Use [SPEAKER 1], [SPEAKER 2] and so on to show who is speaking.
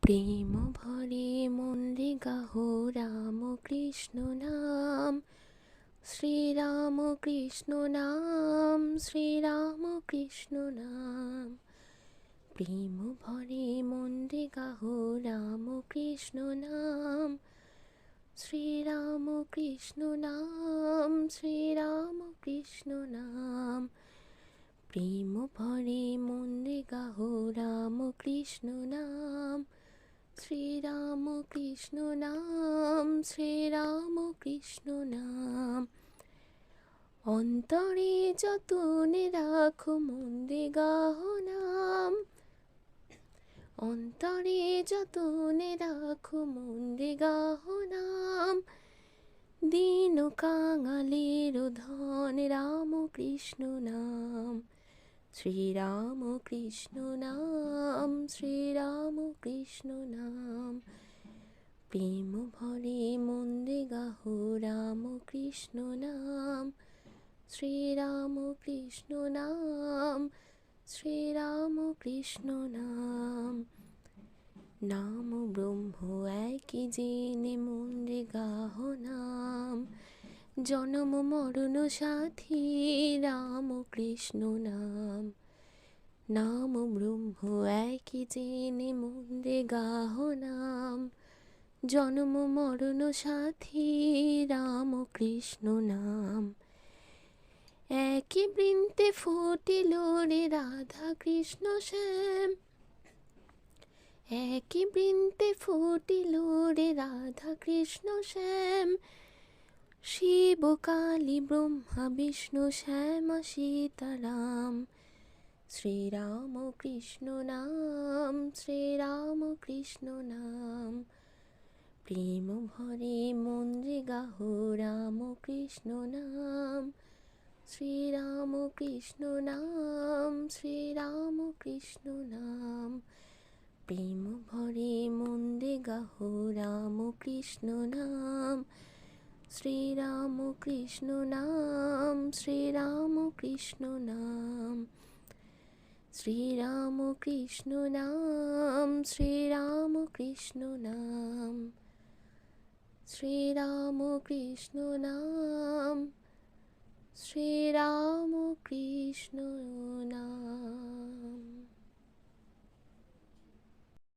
[SPEAKER 1] প্রেম ভরে মন রে গাহো রাম কৃষ্ণ নাম, শ্রীরাম কৃষ্ণ নাম, শ্রীরাম কৃষ্ণ নাম। প্রেম ভরে মন রে গাহো রাম কৃষ্ণ নাম, শ্রীরাম কৃষ্ণ নাম, শ্রীরাম কৃষ্ণ নাম। প্রেম ভরে মন রে গাহো রাম কৃষ্ণ নাম, শ্রীরাম কৃষ্ণ নাম, শ্রীরাম কৃষ্ণ নাম। অন্তরে যতনে রাখো মন রে গাহো নাম, অন্তরে যতনে রাখো মন রে গাহো নাম। দীন কাঙালের ধন রাম কৃষ্ণ নাম, শ্রীরাম কৃষ্ণ নাম, শ্রীরাম কৃষ্ণ নাম। প্রেম ভরে মন রে গাহো রাম কৃষ্ণ নাম, শ্রীরাম কৃষ্ণ নাম, শ্রীরাম কৃষ্ণ নাম। নাম ব্রহ্ম একই জেনে মন রে গাহো নাম, জনম মরণ সাথী রাম কৃষ্ণ নাম। নাম ব্রহ্ম একই জেনে মন রে গাহো নাম, জনম মরণ সাথী রাম কৃষ্ণ নাম। একই বৃন্তে ফুটিল রে রাধা কৃষ্ণ শ্যাম, একই বৃন্তে ফুটিল রে রাধা কৃষ্ণ শ্যাম। শিব কালী ব্রহ্মা বিষ্ণু শ্যামা সীতারাম, শ্রীরাম কৃষ্ণ নাম, শ্রীরাম কৃষ্ণ নাম। প্রেম ভরে মন রে গাহো রাম কৃষ্ণ নাম, শ্রীরাম কৃষ্ণ নাম, শ্রীরাম কৃষ্ণ নাম। প্রেম ভরে মন রে গাহো রাম কৃষ্ণ নাম, শ্রীরাম কৃষ্ণ নাম, শ্রীরাম কৃষ্ণ নাম। শ্রীরাম কৃষ্ণ নাম, শ্রীরাম কৃষ্ণ নাম, শ্রীরাম কৃষ্ণ নাম, শ্রীরাম কৃষ্ণ নাম।